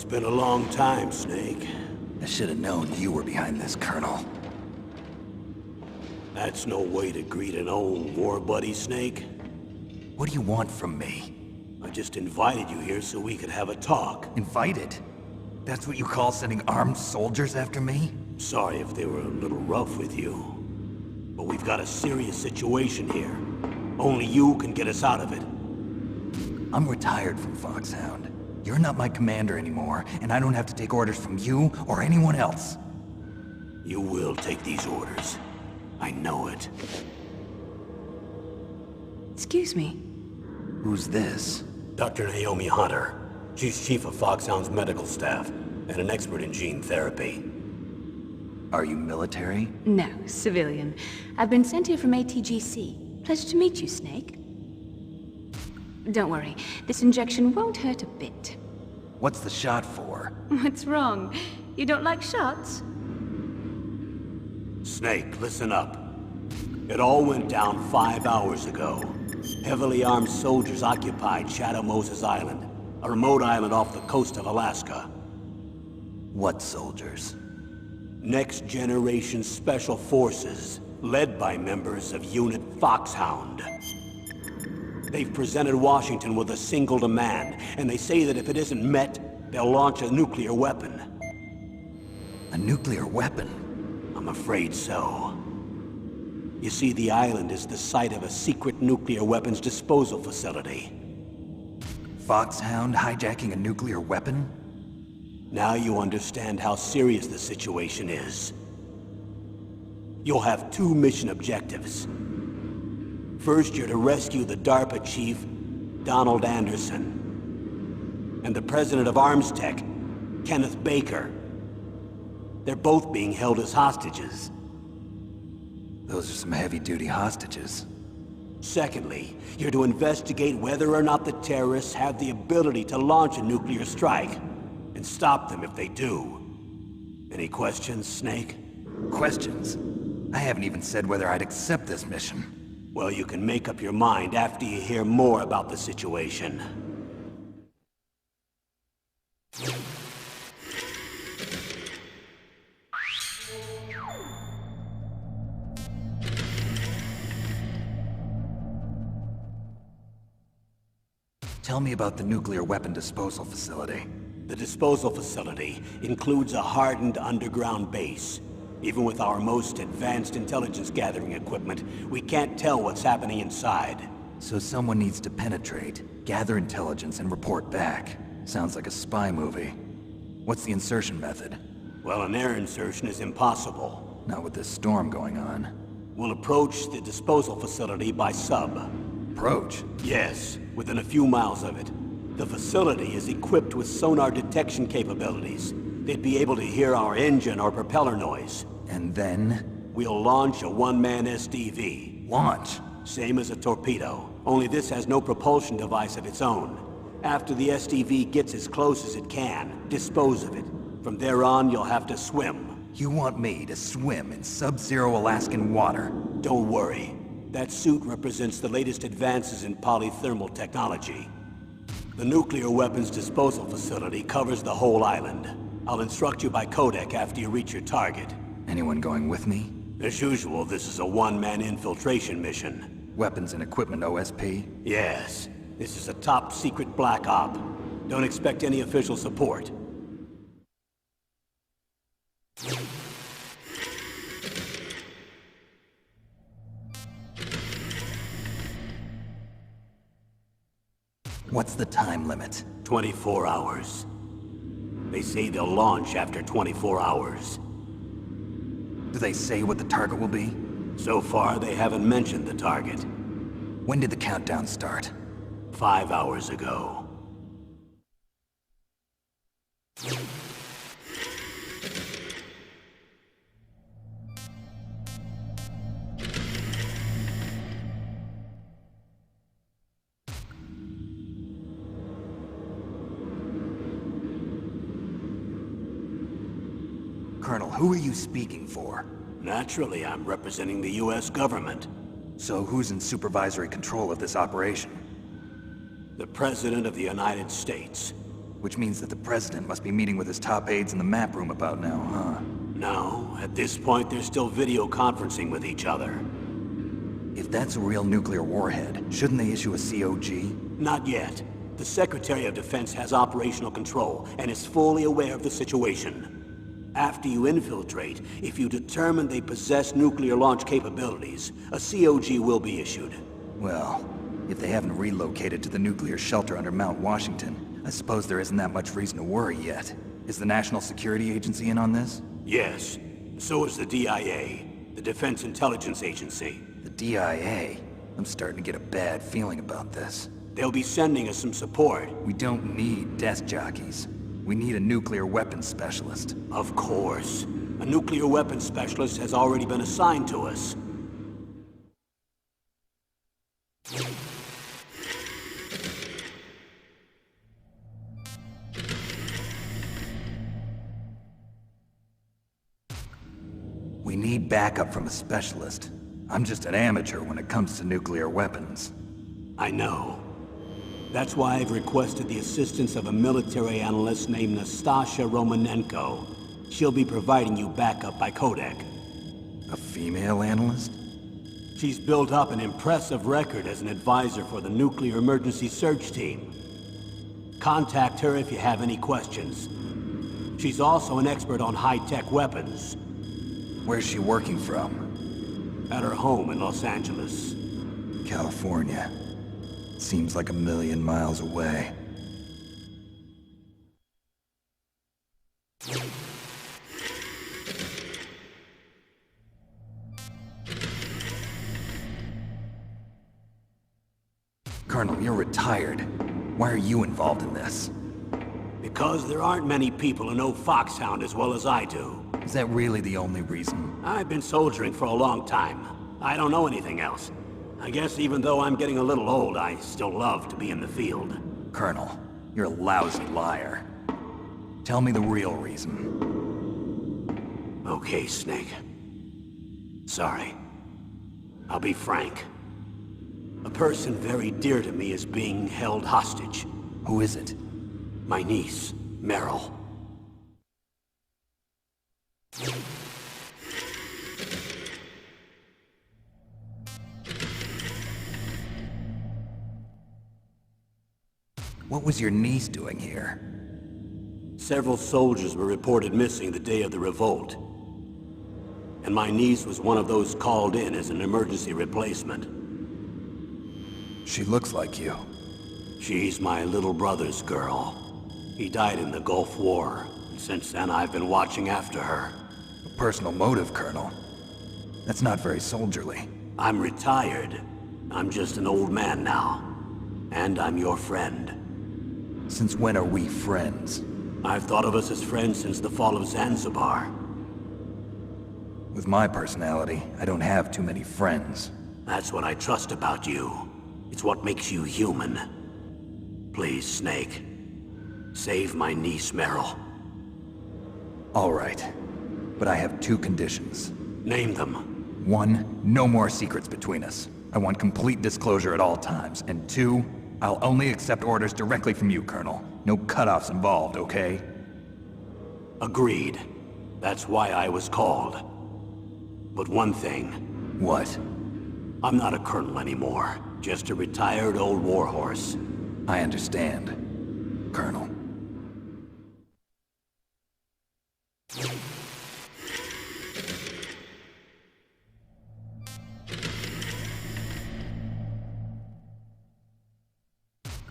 been a long time, Snake. I should have known you were behind this, Colonel. That's no way to greet an old war buddy, Snake. What do you want from me? I just invited you here so we could have a talk. Invited? That's what you call sending armed soldiers after me? Sorry if they were a little rough with you. But we've got a serious situation here. Only you can get us out of it. I'm retired from Foxhound. You're not my commander anymore, and I don't have to take orders from you or anyone else. You will take these orders. I know it. Excuse me. Who's this? Dr. Naomi Hunter. She's chief of Foxhound's medical staff, and an expert in gene therapy. Are you military? No, civilian. I've been sent here from ATGC. Pleasure to meet you, Snake. Don't worry, this injection won't hurt a bit. What's the shot for? What's wrong? You don't like shots? Snake, listen up. It all went down 5 hours ago. Heavily armed soldiers occupied Shadow Moses Island, a remote island off the coast of Alaska. What soldiers? Next Generation Special Forces, led by members of Unit Foxhound. They've presented Washington with a single demand, and they say that if it isn't met, they'll launch a nuclear weapon. A nuclear weapon? I'm afraid so. You see, the island is the site of a secret nuclear weapons disposal facility. Foxhound hijacking a nuclear weapon? Now you understand how serious the situation is. You'll have 2 mission objectives. First, you're to rescue the DARPA chief, Donald Anderson, and the president of Armstech, Kenneth Baker. They're both being held as hostages. Those are some heavy-duty hostages. Secondly, you're to investigate whether or not the terrorists have the ability to launch a nuclear strike, and stop them if they do. Any questions, Snake? Questions? I haven't even said whether I'd accept this mission. Well, you can make up your mind after you hear more about the situation. Tell me about the nuclear weapon disposal facility. The disposal facility includes a hardened underground base. Even with our most advanced intelligence gathering equipment, we can't tell what's happening inside. So someone needs to penetrate, gather intelligence, and report back. Sounds like a spy movie. What's the insertion method? Well, an air insertion is impossible. Not with this storm going on. We'll approach the disposal facility by sub. Approach? Yes, within a few miles of it. The facility is equipped with sonar detection capabilities. They'd be able to hear our engine or propeller noise. And then? We'll launch a one-man SDV. Launch? Same as a torpedo, only this has no propulsion device of its own. After the SDV gets as close as it can, dispose of it. From there on, you'll have to swim. You want me to swim in sub-zero Alaskan water? Don't worry. That suit represents the latest advances in polythermal technology. The nuclear weapons disposal facility covers the whole island. I'll instruct you by codec after you reach your target. Anyone going with me? As usual, this is a one-man infiltration mission. Weapons and equipment OSP? Yes. This is a top-secret black op. Don't expect any official support. What's the time limit? 24 hours. They say they'll launch after 24 hours. Do they say what the target will be? So far, they haven't mentioned the target. When did the countdown start? 5 hours ago. Colonel, who are you speaking for? Naturally, I'm representing the U.S. government. So who's in supervisory control of this operation? The President of the United States. Which means that the president must be meeting with his top aides in the map room about now, huh? No, at this point they're still video conferencing with each other. If that's a real nuclear warhead, shouldn't they issue a COG? Not yet. The Secretary of Defense has operational control and is fully aware of the situation. After you infiltrate, if you determine they possess nuclear launch capabilities, a COG will be issued. Well, if they haven't relocated to the nuclear shelter under Mount Washington, I suppose there isn't that much reason to worry yet. Is the National Security Agency in on this? Yes. So is the DIA, the Defense Intelligence Agency. The DIA? I'm starting to get a bad feeling about this. They'll be sending us some support. We don't need desk jockeys. We need a nuclear weapons specialist. Of course. A nuclear weapons specialist has already been assigned to us. We need backup from a specialist. I'm just an amateur when it comes to nuclear weapons. I know. That's why I've requested the assistance of a military analyst named Nastasha Romanenko. She'll be providing you backup by Kodak. A female analyst? She's built up an impressive record as an advisor for the Nuclear Emergency Search Team. Contact her if you have any questions. She's also an expert on high-tech weapons. Where's she working from? At her home in Los Angeles. California. Seems like 1,000,000 miles away. Colonel, you're retired. Why are you involved in this? Because there aren't many people who know Foxhound as well as I do. Is that really the only reason? I've been soldiering for a long time. I don't know anything else. I guess even though I'm getting a little old, I still love to be in the field. Colonel, you're a lousy liar. Tell me the real reason. Okay, Snake. Sorry. I'll be frank. A person very dear to me is being held hostage. Who is it? My niece, Meryl. What was your niece doing here? Several soldiers were reported missing the day of the revolt. And my niece was one of those called in as an emergency replacement. She looks like you. She's my little brother's girl. He died in the Gulf War. And since then, I've been watching after her. A personal motive, Colonel. That's not very soldierly. I'm retired. I'm just an old man now. And I'm your friend. Since when are we friends? I've thought of us as friends since the fall of Zanzibar. With my personality, I don't have too many friends. That's what I trust about you. It's what makes you human. Please, Snake. Save my niece, Meryl. All right. But I have 2 conditions. Name them. 1, no more secrets between us. I want complete disclosure at all times. And 2, I'll only accept orders directly from you, Colonel. No cutoffs involved, okay? Agreed. That's why I was called. But one thing. What? I'm not a colonel anymore. Just a retired old warhorse. I understand, Colonel.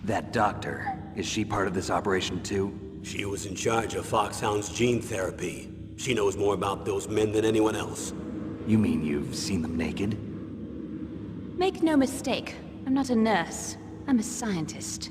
That doctor, is she part of this operation too? She was in charge of Foxhound's gene therapy. She knows more about those men than anyone else. You mean you've seen them naked? Make no mistake, I'm not a nurse. I'm a scientist.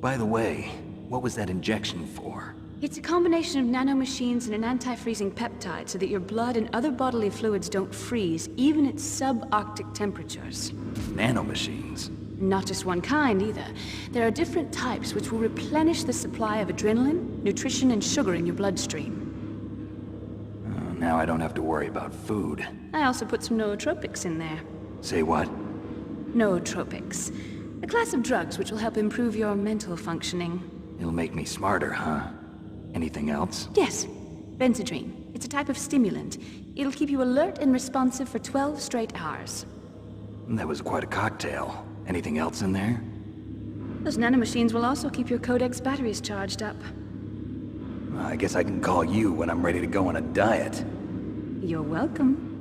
By the way, what was that injection for? It's a combination of nanomachines and an anti-freezing peptide so that your blood and other bodily fluids don't freeze, even at subarctic temperatures. Nanomachines? Not just one kind, either. There are different types which will replenish the supply of adrenaline, nutrition, and sugar in your bloodstream. Now I don't have to worry about food. I also put some nootropics in there. Say what? Nootropics. A class of drugs which will help improve your mental functioning. It'll make me smarter, huh? Anything else? Yes, Benzedrine. It's a type of stimulant. It'll keep you alert and responsive for 12 straight hours. That was quite a cocktail. Anything else in there? Those nanomachines will also keep your Codex batteries charged up. I guess I can call you when I'm ready to go on a diet. You're welcome.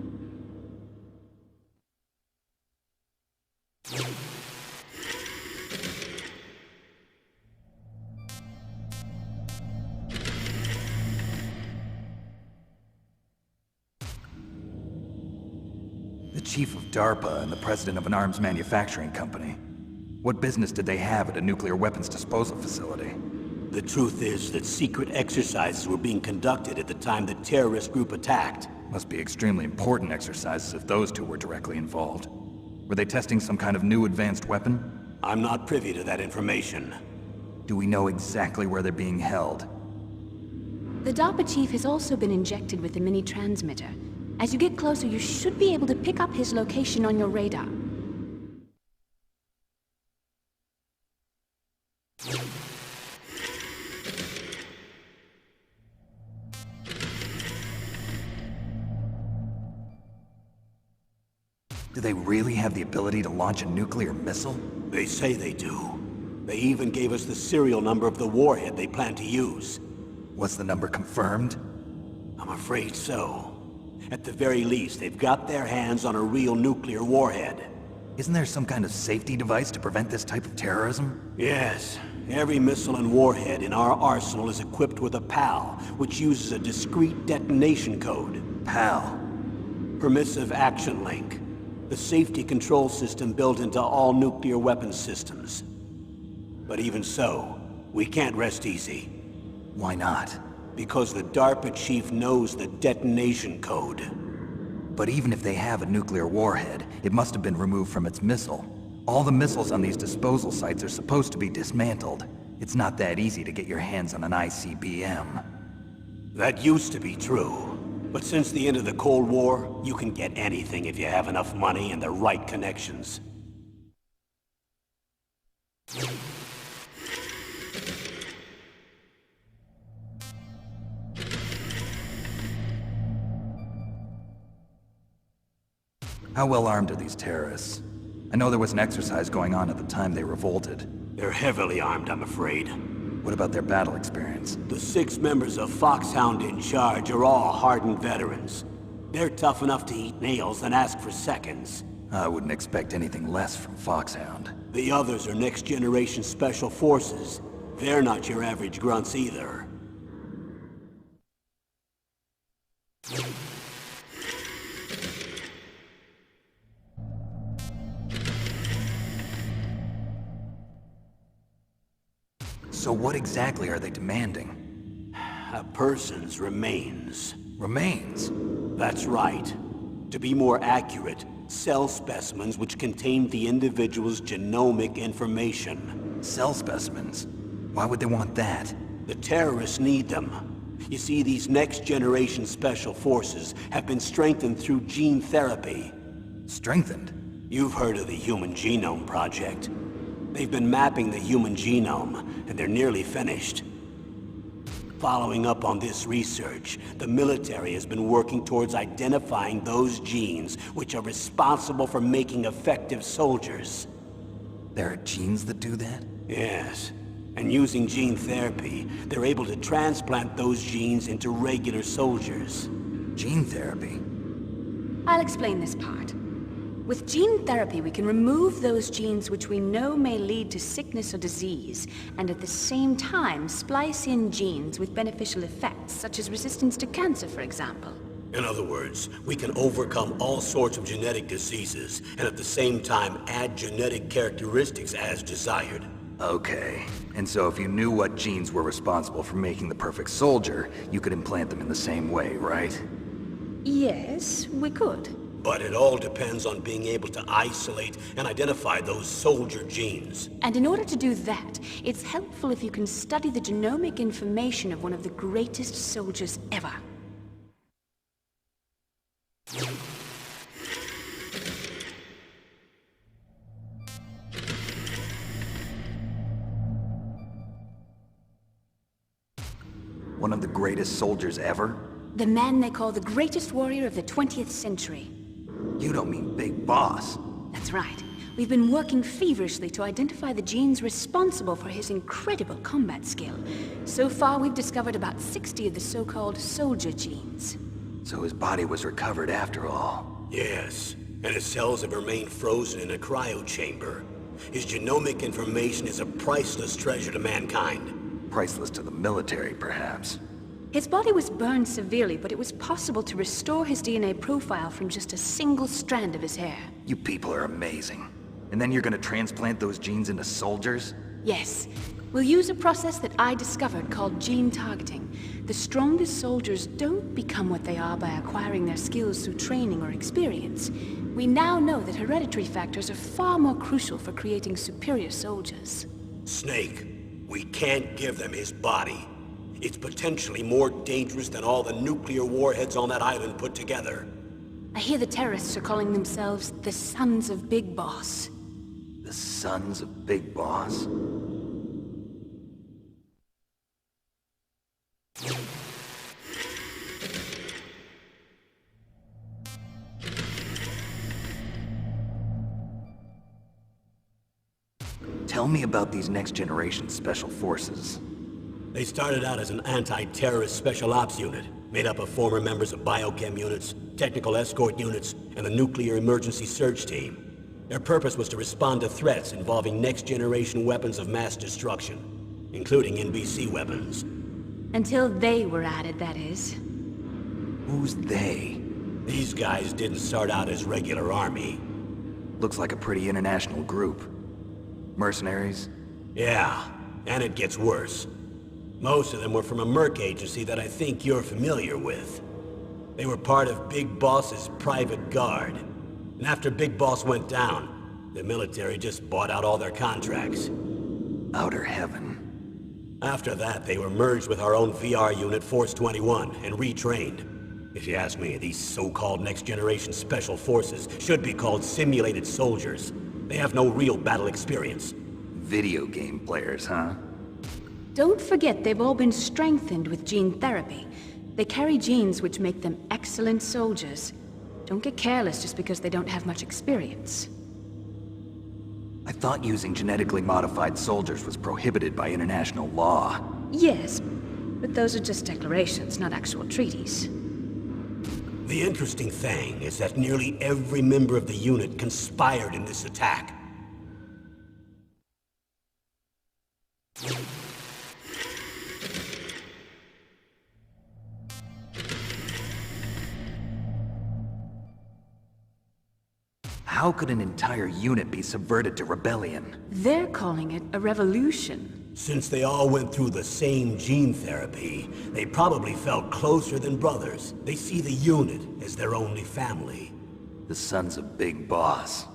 The chief of DARPA and the president of an arms manufacturing company. What business did they have at a nuclear weapons disposal facility? The truth is that secret exercises were being conducted at the time the terrorist group attacked. Must be extremely important exercises if those two were directly involved. Were they testing some kind of new advanced weapon? I'm not privy to that information. Do we know exactly where they're being held? The DARPA chief has also been injected with a mini-transmitter. As you get closer, you should be able to pick up his location on your radar. Do they really have the ability to launch a nuclear missile? They say they do. They even gave us the serial number of the warhead they plan to use. Was the number confirmed? I'm afraid so. At the very least, they've got their hands on a real nuclear warhead. Isn't there some kind of safety device to prevent this type of terrorism? Yes. Every missile and warhead in our arsenal is equipped with a PAL, which uses a discrete detonation code. PAL. Permissive Action Link. The safety control system built into all nuclear weapons systems. But even so, we can't rest easy. Why not? Because the DARPA chief knows the detonation code. But even if they have a nuclear warhead, it must have been removed from its missile. All the missiles on these disposal sites are supposed to be dismantled. It's not that easy to get your hands on an ICBM. That used to be true. But since the end of the Cold War, you can get anything if you have enough money and the right connections. How well armed are these terrorists? I know there was an exercise going on at the time they revolted. They're heavily armed, I'm afraid. What about their battle experience? The 6 members of Foxhound in charge are all hardened veterans. They're tough enough to eat nails and ask for seconds. I wouldn't expect anything less from Foxhound. The others are next-generation special forces. They're not your average grunts either. So what exactly are they demanding? A person's remains. Remains? That's right. To be more accurate, cell specimens which contain the individual's genomic information. Cell specimens? Why would they want that? The terrorists need them. You see, these next-generation special forces have been strengthened through gene therapy. Strengthened? You've heard of the Human Genome Project. They've been mapping the human genome, and they're nearly finished. Following up on this research, the military has been working towards identifying those genes which are responsible for making effective soldiers. There are genes that do that? Yes. And using gene therapy, they're able to transplant those genes into regular soldiers. Gene therapy? I'll explain this part. With gene therapy, we can remove those genes which we know may lead to sickness or disease, and at the same time splice in genes with beneficial effects, such as resistance to cancer, for example. In other words, we can overcome all sorts of genetic diseases, and at the same time add genetic characteristics as desired. Okay. And so if you knew what genes were responsible for making the perfect soldier, you could implant them in the same way, right? Yes, we could. But it all depends on being able to isolate and identify those soldier genes. And in order to do that, it's helpful if you can study the genomic information of one of the greatest soldiers ever. One of the greatest soldiers ever? The man they call the greatest warrior of the 20th century. You don't mean Big Boss. That's right. We've been working feverishly to identify the genes responsible for his incredible combat skill. So far, we've discovered about 60 of the so-called soldier genes. So his body was recovered after all. Yes, and his cells have remained frozen in a cryo chamber. His genomic information is a priceless treasure to mankind. Priceless to the military, perhaps. His body was burned severely, but it was possible to restore his DNA profile from just a single strand of his hair. You people are amazing. And then you're gonna transplant those genes into soldiers? Yes. We'll use a process that I discovered called gene targeting. The strongest soldiers don't become what they are by acquiring their skills through training or experience. We now know that hereditary factors are far more crucial for creating superior soldiers. Snake, we can't give them his body. It's potentially more dangerous than all the nuclear warheads on that island put together. I hear the terrorists are calling themselves the Sons of Big Boss. The Sons of Big Boss? Tell me about these next-generation special forces. They started out as an anti-terrorist special ops unit, made up of former members of biochem units, technical escort units, and the nuclear emergency search team. Their purpose was to respond to threats involving next-generation weapons of mass destruction, including NBC weapons. Until they were added, that is. Who's they? These guys didn't start out as regular army. Looks like a pretty international group. Mercenaries? Yeah, and it gets worse. Most of them were from a merc agency that I think you're familiar with. They were part of Big Boss's private guard. And after Big Boss went down, the military just bought out all their contracts. Outer heaven. After that, they were merged with our own VR unit, Force 21, and retrained. If you ask me, these so-called next-generation special forces should be called simulated soldiers. They have no real battle experience. Video game players, huh? Don't forget they've all been strengthened with gene therapy. They carry genes which make them excellent soldiers. Don't get careless just because they don't have much experience. I thought using genetically modified soldiers was prohibited by international law. Yes, but those are just declarations, not actual treaties. The interesting thing is that nearly every member of the unit conspired in this attack. How could an entire unit be subverted to rebellion? They're calling it a revolution. Since they all went through the same gene therapy, they probably felt closer than brothers. They see the unit as their only family. The Sons of Big Boss.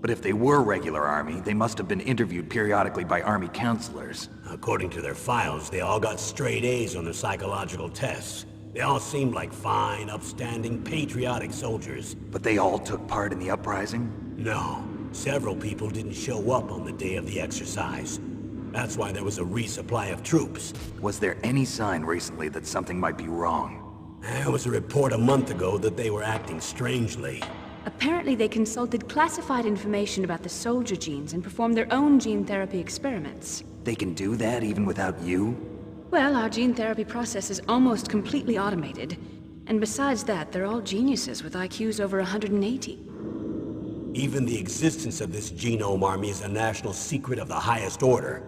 But if they were regular army, they must have been interviewed periodically by army counselors. According to their files, they all got straight A's on their psychological tests. They all seemed like fine, upstanding, patriotic soldiers. But they all took part in the uprising? No. Several people didn't show up on the day of the exercise. That's why there was a resupply of troops. Was there any sign recently that something might be wrong? There was a report a month ago that they were acting strangely. Apparently they consulted classified information about the soldier genes and performed their own gene therapy experiments. They can do that even without you? Well, our gene therapy process is almost completely automated. And besides that, they're all geniuses with IQs over 180. Even the existence of this genome army is a national secret of the highest order.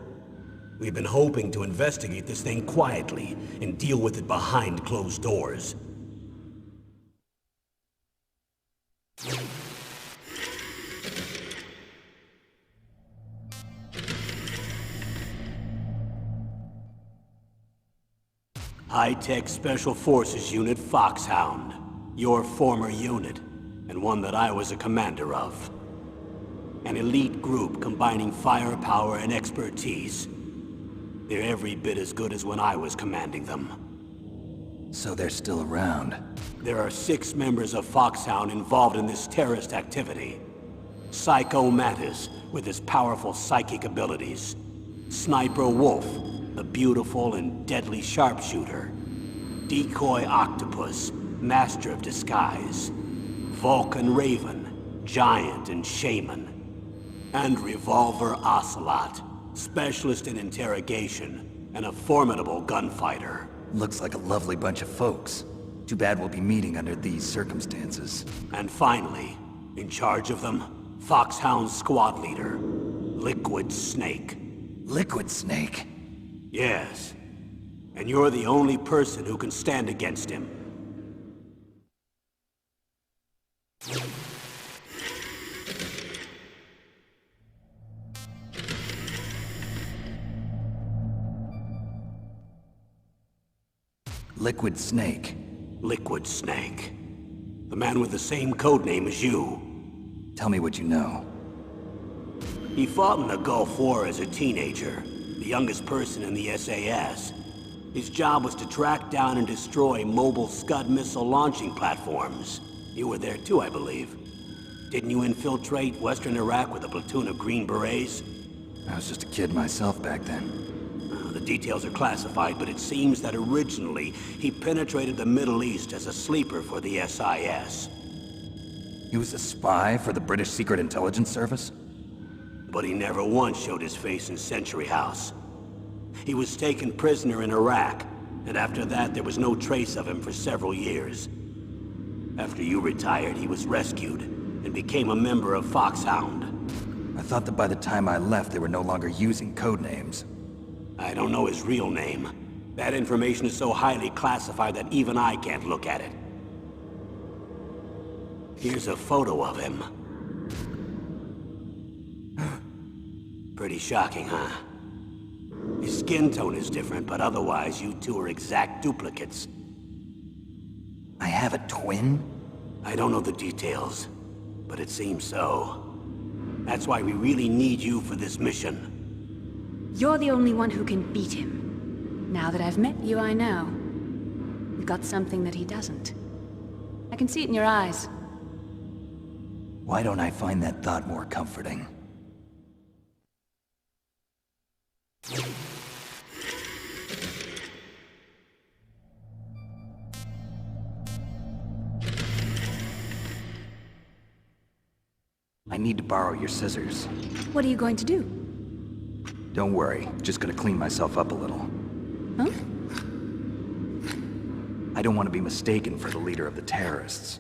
We've been hoping to investigate this thing quietly and deal with it behind closed doors. High-Tech Special Forces Unit Foxhound. Your former unit, and one that I was a commander of. An elite group combining firepower and expertise. They're every bit as good as when I was commanding them. So they're still around. There are 6 members of Foxhound involved in this terrorist activity. Psycho Mantis, with his powerful psychic abilities. Sniper Wolf, the beautiful and deadly sharpshooter. Decoy Octopus, master of disguise. Vulcan Raven, giant and shaman. And Revolver Ocelot, specialist in interrogation and a formidable gunfighter. Looks like a lovely bunch of folks. Too bad we'll be meeting under these circumstances. And finally, in charge of them, Foxhound squad leader, Liquid Snake. Liquid Snake? Yes. And you're the only person who can stand against him. Liquid Snake. Liquid Snake. The man with the same codename as you. Tell me what you know. He fought in the Gulf War as a teenager, the youngest person in the SAS. His job was to track down and destroy mobile Scud missile launching platforms. You were there too, I believe. Didn't you infiltrate Western Iraq with a platoon of Green Berets? I was just a kid myself back then. The details are classified, but it seems that originally he penetrated the Middle East as a sleeper for the SIS. He was a spy for the British Secret Intelligence Service? But he never once showed his face in Century House. He was taken prisoner in Iraq, and after that there was no trace of him for several years. After you retired, he was rescued and became a member of Foxhound. I thought that by the time I left they were no longer using codenames. I don't know his real name. That information is so highly classified that even I can't look at it. Here's a photo of him. Pretty shocking, huh? His skin tone is different, but otherwise you two are exact duplicates. I have a twin? I don't know the details, but it seems so. That's why we really need you for this mission. You're the only one who can beat him. Now that I've met you, I know. You've got something that he doesn't. I can see it in your eyes. Why don't I find that thought more comforting? I need to borrow your scissors. What are you going to do? Don't worry, just gonna clean myself up a little. Huh? I don't want to be mistaken for the leader of the terrorists.